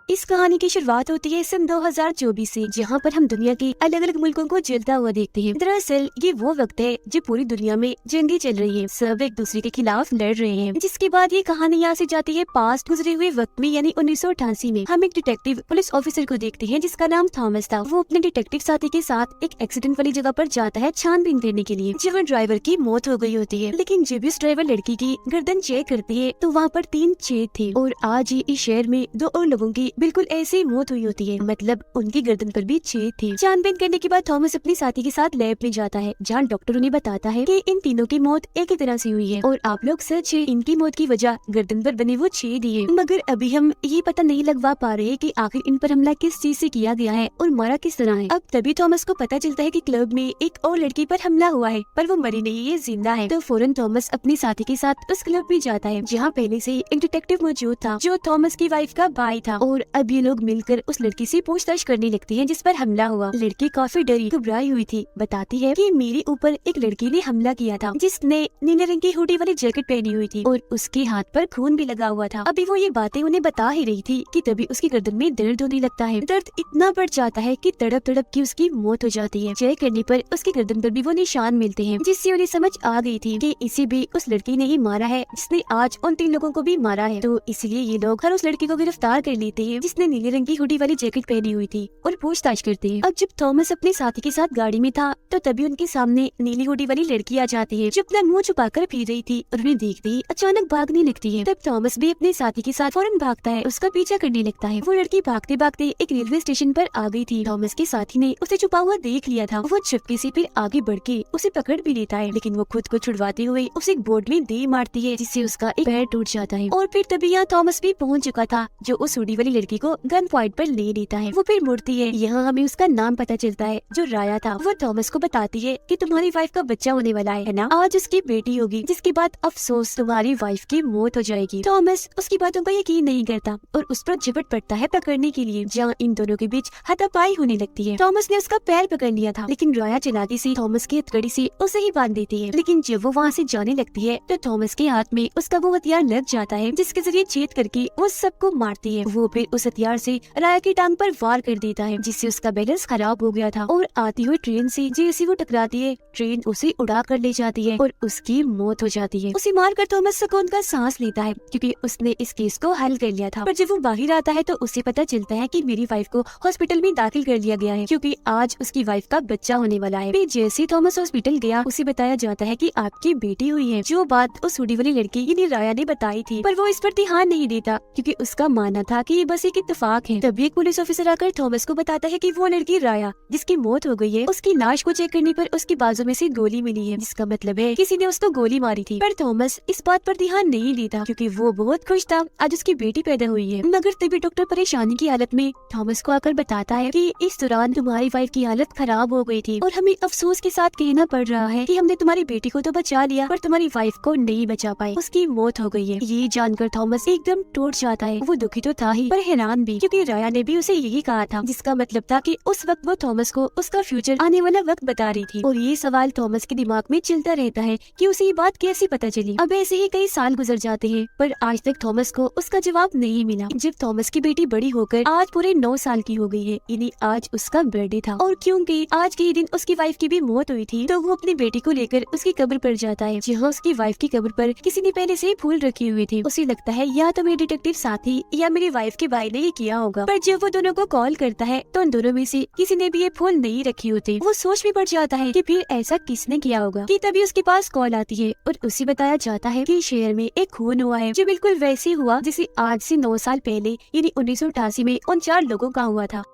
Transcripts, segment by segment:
इस कहानी की शुरुआत होती है सन 2024 से, जहाँ पर हम दुनिया के अलग अलग मुल्कों को जलता हुआ देखते हैं। दरअसल ये वो वक्त है जब पूरी दुनिया में जंगें चल रही है, सब एक दूसरे के खिलाफ लड़ रहे हैं। जिसके बाद ये कहानी यहाँ से जाती है पास्ट गुजरे हुए वक्त में, यानी 1988 में। हम एक डिटेक्टिव पुलिस ऑफिसर को देखते हैं जिसका नाम थॉमस था। वो अपने डिटेक्टिव साथी के साथ एक एक्सीडेंट वाली जगह पर जाता है छानबीन करने के लिए, जहाँ ड्राइवर की मौत हो गई होती है। लेकिन जब इस ड्राइवर लड़की की गर्दन चेक करती है तो वहाँ पर 3 छेद थे, और आज ही इस शहर में 2 और लोगों की बिल्कुल ऐसी मौत हुई होती है, मतलब उनकी गर्दन पर भी छेद थे। छानबीन करने के बाद थॉमस अपनी साथी के साथ लैब में जाता है, जहाँ डॉक्टर उन्हें बताता है कि इन तीनों की मौत एक ही तरह से हुई है, और आप लोग सच है, इनकी मौत की वजह गर्दन पर बने वो छेद ही है। मगर अभी हम ये पता नहीं लगवा पा रहे कि आखिर इन पर हमला किस चीज से किया गया है और मारा किस तरह है। अब तभी थॉमस को पता चलता है कि क्लब में एक और लड़की पर हमला हुआ है, पर वो मरी नहीं, ये जिंदा है। तो फौरन थॉमस अपनी साथी के साथ उस क्लब में जाता है, जहाँ पहले से एक डिटेक्टिव मौजूद था जो थॉमस की वाइफ का भाई था, और अब ये लोग मिलकर उस लड़की से पूछताछ करने लगती हैं जिस पर हमला हुआ। लड़की काफी डरी घबराई हुई थी, बताती है कि मेरे ऊपर एक लड़की ने हमला किया था जिसने नीले रंग की हुडी वाली जैकेट पहनी हुई थी, और उसके हाथ पर खून भी लगा हुआ था। अभी वो ये बातें उन्हें बता ही रही थी कि तभी उसकी गर्दन में दर्द होने लगता है। दर्द इतना बढ़ जाता है कि तड़प तड़प की उसकी मौत हो जाती है। चेक करने पर उसकी गर्दन पर भी वो निशान मिलते हैं, जिससे उन्हें समझ आ गई थी कि इसे भी उस लड़की ने ही मारा है जिसने आज उन 3 लोगों को भी मारा है। तो इसलिए ये लोग हर उस लड़की को गिरफ्तार कर लेते हैं जिसने नीले रंग की हुडी वाली जैकेट पहनी हुई थी, और पूछताछ करते हैं। अब जब थॉमस अपने साथी के साथ गाड़ी में था तो तभी उनके सामने नीली हुडी वाली लड़की आ जाती है, जो अपना मुंह छुपाकर पी रही थी, और उन्हें देखते ही अचानक भागने लगती है। तब थॉमस भी अपने साथी के साथ फौरन भागता है, उसका पीछा करने लगता है। वो लड़की भागते भागते एक रेलवे स्टेशन पर आ गई थी। थॉमस के साथी ने उसे छुपा हुआ देख लिया था। वो चुपके से फिर आगे बढ़ के उसे पकड़ भी लेता है, लेकिन वो खुद को छुड़वाते हुए उसे एक बोर्ड में दे मारती है, जिससे उसका एक पैर टूट जाता है। और फिर तभी यहाँ थॉमस भी पहुँच चुका था, जो उस हुडी वाली लड़की को गन पॉइंट पर ले लेता है। वो फिर मुड़ती है, यहाँ हमें उसका नाम पता चलता है जो राया था। वो थॉमस को बताती है कि तुम्हारी वाइफ का बच्चा होने वाला है ना, आज उसकी बेटी होगी, जिसके बाद अफसोस तुम्हारी वाइफ की मौत हो जाएगी। थॉमस उसकी बातों पर यकीन नहीं करता और उस पर झपट पड़ता है पकड़ने के लिए, जहाँ इन दोनों के बीच हाथापाई होने लगती है। थॉमस ने उसका पैर पकड़ लिया था, लेकिन राया चलाती से थॉमस की हथकड़ी से उसे ही बांध देती है। लेकिन जब वो वहाँ से जाने लगती है तो थॉमस के हाथ में उसका वो हथियार लग जाता है, जिसके जरिए छेद करके वो सबको मारती है। वो फिर उस हथियार से राया की टांग पर वार कर देता है, जिससे उसका बैलेंस खराब हो गया था, और आती हुई ट्रेन से जैसे वो टकराती है, ट्रेन उसे उड़ा कर ले जाती है और उसकी मौत हो जाती है। उसे मारकर थॉमस सुकून का सांस लेता है, क्योंकि उसने इस केस को हल कर लिया था। पर जब वो बाहर आता है तो उसे पता चलता है कि मेरी वाइफ को हॉस्पिटल में दाखिल कर लिया गया है, क्योंकि आज उसकी वाइफ का बच्चा होने वाला है। फिर जैसे थॉमस हॉस्पिटल गया, उसे बताया जाता है कि आपकी बेटी हुई है, जो बात उस हुडी वाली लड़की यानी राया ने बताई थी। पर वो इस पर ध्यान नहीं देता, क्योंकि उसका मानना था कि ये बस एक इत्तेफाक है। तभी एक पुलिस ऑफिसर आकर थॉमस को बताता है कि वो लड़की राया जिसकी मौत हो गई है, उसकी लाश को चेक करने पर उसकी बाजू में से गोली मिली है, जिसका मतलब है किसी ने उसको गोली मारी थी। पर थॉमस इस बात पर ध्यान नहीं देता, क्योंकि वो बहुत खुश था आज उसकी बेटी पैदा हुई है। मगर तभी डॉक्टर परेशानी की हालत में थॉमस को आकर बताता है कि इस दौरान तुम्हारी वाइफ की हालत खराब हो गई थी, और हमें अफसोस के साथ कहना पड़ रहा है कि हमने तुम्हारी बेटी को तो बचा लिया, पर तुम्हारी वाइफ को नहीं बचा पाए, उसकी मौत हो गई है। ये जानकर थॉमस एकदम टूट जाता है। वो दुखी तो था ही, पर हैरान भी, क्योंकि राया ने भी उसे यही कहा था, जिसका मतलब था कि उस वक्त वो थॉमस को उसका फ्यूचर आने वाला वक्त बता रही थी। और ये सवाल थॉमस के दिमाग में चलता रहता है कि उसे ये बात कैसे पता चली। अब ऐसे ही कई साल गुजर जाते हैं, पर आज तक थॉमस को उसका जवाब नहीं मिला। जब थॉमस की बेटी बड़ी होकर आज पूरे 9 साल की हो गई है, यानी आज उसका बर्थडे था, और क्योंकि आज के दिन उसकी वाइफ की भी मौत हुई थी, तो वो अपनी बेटी को लेकर उसकी कब्र पर जाता है, जहाँ उसकी वाइफ की कब्र पर किसी ने पहले से फूल रखे हुए थे। उसे लगता है या तो मेरे डिटेक्टिव साथी या मेरी वाइफ के भाई ने ये किया होगा। पर जब वो दोनों को कॉल करता है तो उन दोनों में से किसी ने भी ये फूल नहीं रखे होते। वो सोच में पड़ जाता है कि फिर ऐसा किसने किया होगा, कि तभी उसके पास कॉल आती है और उसे बताया जाता है कि शहर में एक खून हुआ है, जो बिल्कुल वैसे हुआ जैसे आज से 9 साल पहले यानी 1988 में उन 4 लोगों का हुआ था।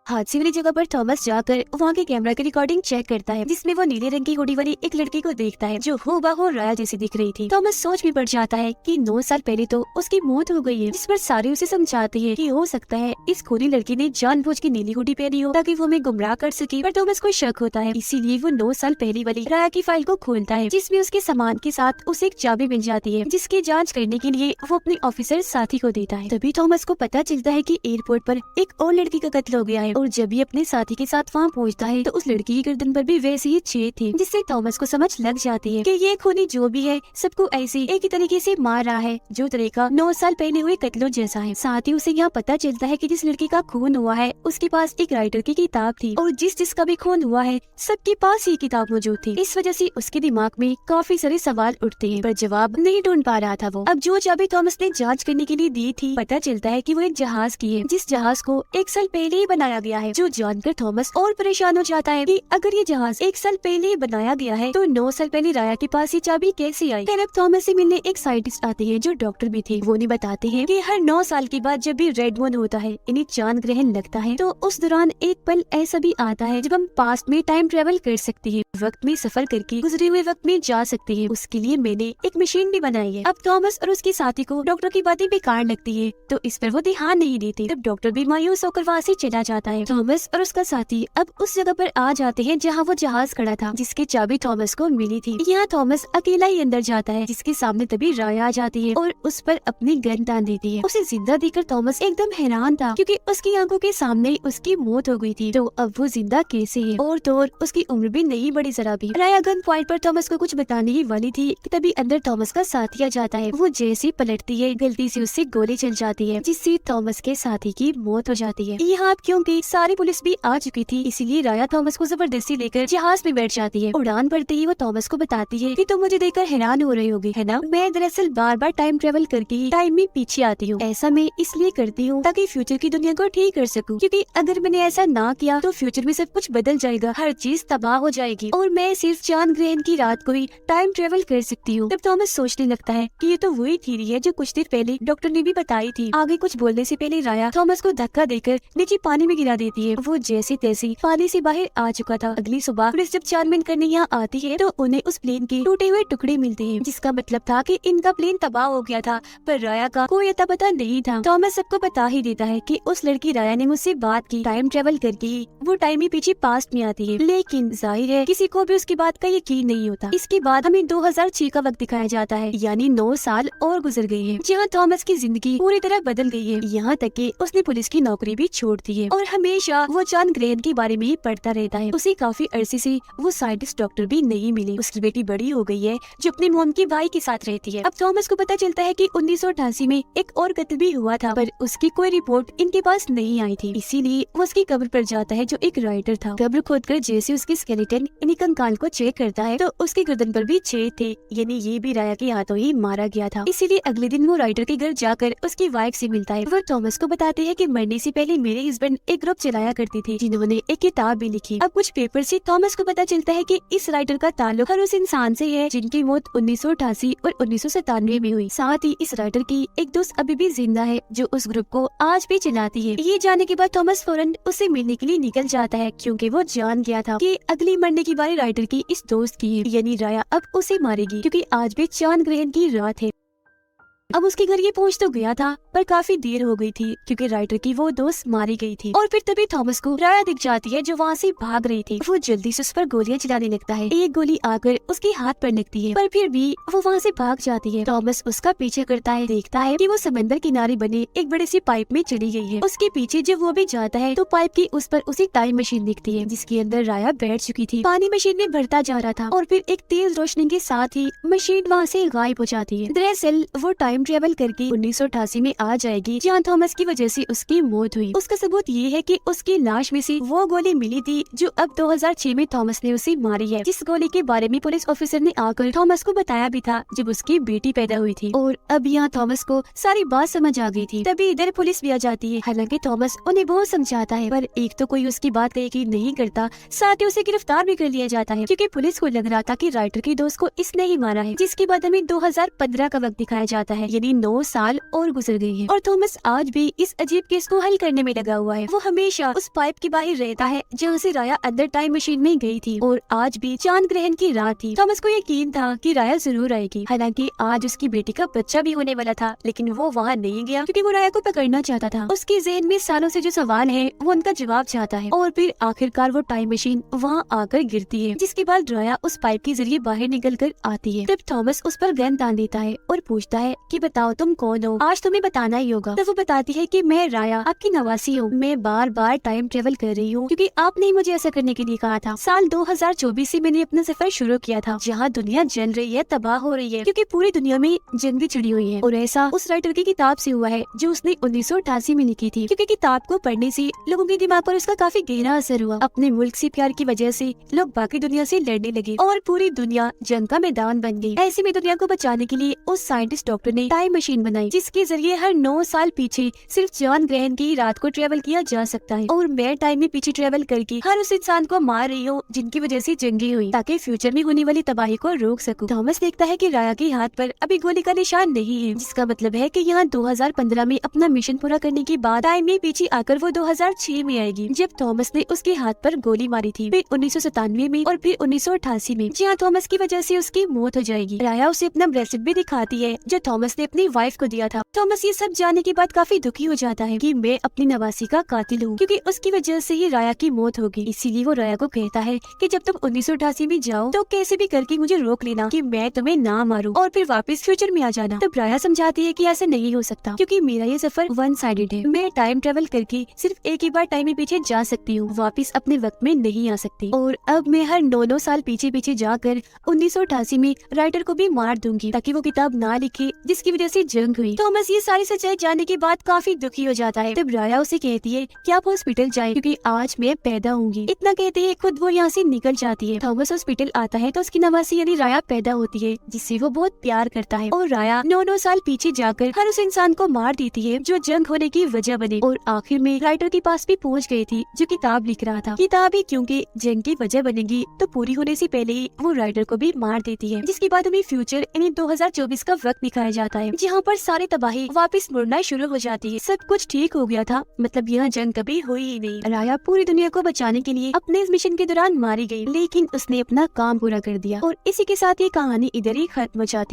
हादसे वाली जगह पर थॉमस जाकर वहाँ के कैमरा की रिकॉर्डिंग चेक करता है, जिसमें वो नीले रंग की हुडी वाली एक लड़की को देखता है, जो हूबहू राया जैसी दिख रही थी। थॉमस सोच में पड़ जाता है कि 9 साल पहले तो उसकी मौत हो गई है, जिस पर सारे उसे समझाते हैं कि हो सकता है इस खूनी लड़की ने जानबूझ के नीली हुडी पहनी हो ताकि वो हमें गुमराह कर सके। पर थॉमस को शक होता है, इसीलिए वो 9 साल पहले वाली राया की फाइल को खोलता है, जिसमें उसके सामान के साथ उसे एक चाबी मिल जाती है, जिसकी जाँच करने के लिए वो अपने ऑफिसर साथी को देता है। तभी थॉमस को पता चलता है कि एयरपोर्ट पर एक और लड़की का कत्ल हो गया है, और जब भी अपने साथी के साथ वहाँ पहुँचता है तो उस लड़की की गर्दन पर भी वैसे ही छेद थे, जिससे थॉमस को समझ लग जाती है कि ये खूनी जो भी है सबको ऐसे एक ही तरीके से मार रहा है जो तरीका 9 साल पहले हुए कत्लों जैसा है। साथ ही उसे यहाँ पता चलता है कि जिस लड़की का खून हुआ है उसके पास एक राइटर की किताब थी और जिसका भी खून हुआ है सबके पास ये किताब मौजूद थी। इस वजह से उसके दिमाग में काफी सारे सवाल उठते हैं पर जवाब नहीं ढूंढ पा रहा था वो। अब जो चाबी थॉमस ने जांच करने के लिए दी थी पता चलता है कि वो एक जहाज की है, जिस जहाज को 1 साल पहले ही बनाया गया है, जो जानकर थॉमस और परेशान हो जाता है कि अगर ये जहाज 1 साल पहले ही बनाया गया है तो 9 साल पहले राया के पास ये चाबी कैसे आई। फिर अब थॉमस से मिलने एक साइंटिस्ट आते हैं जो डॉक्टर भी थे। वो नहीं बताते हैं कि हर 9 साल के बाद जब भी रेड मून होता है इन्हें चांद ग्रहण लगता है तो उस दौरान एक पल ऐसा भी आता है जब हम पास्ट में टाइम ट्रेवल कर सकते हैं, वक्त में सफर करके गुजरे हुए वक्त में जा सकते हैं। उसके लिए मैंने एक मशीन भी बनाई है। अब थॉमस और उसके साथी को डॉक्टर की बातें बेकार लगती है तो इस पर वो ध्यान नहीं देते। तब डॉक्टर भी मायूस होकर वहाँ से चला जाता है। थॉमस और उसका साथी अब उस जगह पर आ जाते हैं जहाँ वो जहाज खड़ा था, जिसकी चाबी थॉमस को मिली थी। यहाँ थॉमस अकेला ही अंदर जाता है, जिसके सामने तभी राया आ जाती है और उस पर अपनी गन तान देती है। उसे जिंदा देखकर थॉमस एकदम हैरान था क्योंकि उसकी आंखों के सामने उसकी मौत हो गई थी। तो अब वो जिंदा कैसे है और तो और उसकी उम्र भी नहीं बढ़ी जरा भी। राया गन पॉइंट पर थॉमस को कुछ बताने ही वाली थी कि तभी अंदर थॉमस का साथी आ जाता है। वो जैसे पलटती है गलती से उससे गोली चल जाती है, जिससे थॉमस के साथी की मौत हो जाती है। यहाँ क्योंकि सारी पुलिस भी आ चुकी थी इसीलिए राया थॉमस को जबरदस्ती लेकर जहाज में बैठ जाती है। उड़ान भरते ही वो थॉमस को बताती है कि तुम मुझे देखकर हैरान हो रही होगी है ना, मैं दरअसल बार बार टाइम ट्रेवल करके टाइम में पीछे आती हूँ। ऐसा मैं इसलिए करती हूँ ताकि फ्यूचर की दुनिया को ठीक कर सकूँ, क्योंकि अगर मैंने ऐसा ना किया तो फ्यूचर में सब कुछ बदल जाएगा, हर चीज तबाह हो जाएगी और मैं सिर्फ चांद ग्रहण की रात को ही टाइम ट्रेवल कर सकती हूँ। तब थॉमस सोचने लगता है कि ये तो वही थ्योरी है जो कुछ देर पहले डॉक्टर ने भी बताई थी। आगे कुछ बोलने से पहले राया थॉमस को धक्का देकर नीचे पानी में गिरा देती है। वो जैसे तैसे पानी से बाहर आ चुका था। अगली सुबह पुलिस जब छानबीन करने यहाँ आती है तो उन्हें उस प्लेन के टूटे हुए टुकड़े मिलते हैं, जिसका मतलब था कि इनका प्लेन तबाह हो गया था, पर राया का कोई अता पता नहीं था। थॉमस सबको बता ही देता है कि उस लड़की राया ने मुझसे बात की, टाइम ट्रेवल करके ही वो टाइम ही पीछे पास्ट में आती है। लेकिन जाहिर है किसी को भी उसकी बात का यकीन नहीं होता। इसके बाद हमें 2006 का वक्त दिखाया जाता है, यानी 9 साल और गुजर गई है, जहाँ थॉमस की जिंदगी पूरी तरह बदल गई है। यहाँ तक कि उसने पुलिस की नौकरी भी छोड़ दी है और हमेशा वो चांद ग्रहण के बारे में ही पढ़ता रहता है। उसे काफी अरसे से वो साइंटिस्ट डॉक्टर भी नहीं मिली। उसकी बेटी बड़ी हो गई है जो अपने मोम के भाई के साथ रहती है। अब थॉमस को पता चलता है कि 1988 में एक और कत्ल भी हुआ था, पर उसकी कोई रिपोर्ट इनके पास नहीं आई थी। इसीलिए वो उसकी कब्र पर जाता है जो एक राइटर था। कब्र खोदकर जैसे उसकी स्केलेटन यानी कंकाल को चेक करता है तो उसकी गर्दन पर भी छेद थे, यानी ये भी राया के हाथों ही मारा गया था। इसीलिए अगले दिन वो राइटर के घर जाकर उसकी वाइफ से मिलता है। वो थॉमस को बताते हैं कि मरने से पहले मेरे हस्बैंड एक ग्रुप चलाया करती थी जिन्होंने एक किताब भी लिखी। अब कुछ पेपर से थॉमस को पता चलता है कि इस राइटर का ताल्लुक हर उस इंसान से है जिनकी मौत 1988 और 1997 में हुई। साथ ही इस राइटर की एक दोस्त अभी भी जिंदा है जो उस ग्रुप को आज भी चलाती है। ये जानने के बाद थॉमस फौरन उससे मिलने के लिए निकल जाता है, क्योंकि वो जान गया था कि अगली मरने की बारी राइटर की इस दोस्त की है, यानी राया अब उसे मारेगी क्योंकि आज भी चांद ग्रहण की रात है। अब उसके घर ये पहुंच तो गया था पर काफी देर हो गई थी क्योंकि राइटर की वो दोस्त मारी गई थी। और फिर तभी थॉमस को राया दिख जाती है जो वहाँ से भाग रही थी। वो जल्दी से उस पर गोलियां चलाने लगता है। एक गोली आकर उसके हाथ पर लगती है पर फिर भी वो वहाँ से भाग जाती है। थॉमस उसका पीछे करता है, देखता है कि वो समंदर किनारे बने एक बड़े सी पाइप में चली गई है। उसके पीछे जब वो भी जाता है तो पाइप की उस पर उसे टाइम मशीन दिखती है जिसके अंदर राया बैठ चुकी थी। पानी मशीन में भरता जा रहा था और फिर एक तेज रोशनी के साथ ही मशीन वहाँ से गायब हो जाती है। दरअसल वो टाइम ट्रेवल करके 1988 में आ जाएगी जहाँ थॉमस की वजह से उसकी मौत हुई। उसका सबूत ये है कि उसकी लाश में से वो गोली मिली थी जो अब 2006 में थॉमस ने उसे मारी है, जिस गोली के बारे में पुलिस ऑफिसर ने आकर थॉमस को बताया भी था जब उसकी बेटी पैदा हुई थी। और अब यहाँ थॉमस को सारी बात समझ आ गई थी। तभी इधर पुलिस भी आ जाती है। हालांकि थॉमस उन्हें बहुत समझाता है पर एक तो कोई उसकी बात यकीन नहीं करता, साथ ही उसे गिरफ्तार भी कर लिया जाता है क्योंकि पुलिस को लग रहा था कि राइटर की दोस्त को इसने ही मारा है। जिसके बाद हमें 2015 का वक्त दिखाया जाता है, यानी 9 साल और गुजर गई है और थॉमस आज भी इस अजीब केस को हल करने में लगा हुआ है। वो हमेशा उस पाइप के बाहर रहता है जहाँ से राया अंदर टाइम मशीन में गई थी और आज भी चांद ग्रहण की रात थी। थॉमस को यकीन था कि राया जरूर आएगी। हालांकि आज उसकी बेटी का बच्चा भी होने वाला था, लेकिन वो वहाँ नहीं गया क्योंकि वो राया को पकड़ना चाहता था। उसके जहन में सालों से जो सवाल है वो उनका जवाब चाहता है। और फिर आखिरकार वो टाइम मशीन वहाँ आकर गिरती है, जिसके बाद राया उस पाइप के जरिए बाहर निकल कर आती है। तब थॉमस उस पर गन तान देता है और पूछता है कि बताओ तुम कौन हो, आज तुम्हें बताना ही होगा। तो वो बताती है कि मैं राया आपकी नवासी हूँ। मैं बार बार टाइम ट्रेवल कर रही हूँ क्योंकि आपने ही मुझे ऐसा करने के लिए कहा था। साल 2024 से मैंने अपना सफर शुरू किया था, जहाँ दुनिया जल रही है, तबाह हो रही है, क्योंकि पूरी दुनिया में जंग छिड़ी हुई है। और ऐसा उस राइटर की किताब से हुआ है जो उसने 1988 में लिखी थी, क्योंकि किताब को पढ़ने से लोगों के दिमाग पर उसका काफी गहरा असर हुआ। अपने मुल्क से प्यार की वजह से लोग बाकी दुनिया से लड़ने लगे और पूरी दुनिया जंग का मैदान बन गई। ऐसे में दुनिया को बचाने के लिए उस साइंटिस्ट डॉक्टर ने टाइम मशीन बनाई, जिसके जरिए हर 9 साल पीछे सिर्फ चांद ग्रहण की रात को ट्रेवल किया जा सकता है। और मैं टाइम में पीछे ट्रेवल करके हर उस इंसान को मार रही हूँ जिनकी वजह से जंगी हुई, ताकि फ्यूचर में होने वाली तबाही को रोक सकूं। थॉमस देखता है कि राया के हाथ पर अभी गोली का निशान नहीं है, जिसका मतलब है कि यहाँ 2015 में अपना मिशन पूरा करने के बाद टाइम में पीछे आकर वो 2006 में आएगी, जब थॉमस ने उसके हाथ पर गोली मारी थी। फिर 1997 में और फिर 1988 में, जहाँ थॉमस की वजह से उसकी मौत हो जाएगी। राया उसे अपना ब्रेसलेट भी दिखाती है जो थॉमस ने अपनी वाइफ को दिया था। थॉमस ये सब जानने के बाद काफी दुखी हो जाता है कि मैं अपनी नवासी का कातिल हूँ, क्योंकि उसकी वजह से ही राया की मौत होगी। इसीलिए वो राया को कहता है कि जब तुम 1988 में जाओ तो कैसे भी करके मुझे रोक लेना कि मैं तुम्हें ना मारूं और फिर वापस फ्यूचर में आ जाना। तब राया समझाती है कि ऐसा नहीं हो सकता, क्योंकि मेरा ये सफर वन साइडेड है। मैं टाइम ट्रेवल करके सिर्फ एक ही बार टाइम में पीछे जा सकती हूँ, वापस अपने वक्त में नहीं आ सकती। और अब मैं हर 9 साल पीछे पीछे जाकर 1988 में राइटर को भी मार दूंगी, ताकि वो किताब ना लिखे जिसकी वजह से जंग हुई। थॉमस ये सारी सच्चाई जानने के बाद काफी दुखी हो जाता है। तब राया उसे कहती है कि आप हॉस्पिटल जाएं, क्योंकि आज मैं पैदा होंगी। इतना कहते ही खुद वो यहाँ से निकल जाती है। थॉमस हॉस्पिटल आता है तो उसकी नवासी यानी राया पैदा होती है, जिससे वो बहुत प्यार करता है। और राया 9 साल पीछे जाकर हर उस इंसान को मार देती है जो जंग होने की वजह बने। और आखिर में राइटर के पास भी पहुँच गई थी जो किताब लिख रहा था। किताब ही क्योंकि जंग की वजह बनेगी तो पूरी होने से पहले ही वो राइटर को भी मार देती है, जिसके बाद हमें फ्यूचर यानी 2024 का वक्त दिखाया जाता है, जहाँ पर सारी तबाही वापस मुड़ना शुरू हो जाती है। सब कुछ ठीक हो गया था, मतलब यह जंग कभी हुई ही नहीं। राया पूरी दुनिया को बचाने के लिए अपने इस मिशन के दौरान मारी गई, लेकिन उसने अपना काम पूरा कर दिया। और इसी के साथ ये कहानी इधर ही खत्म हो जाती।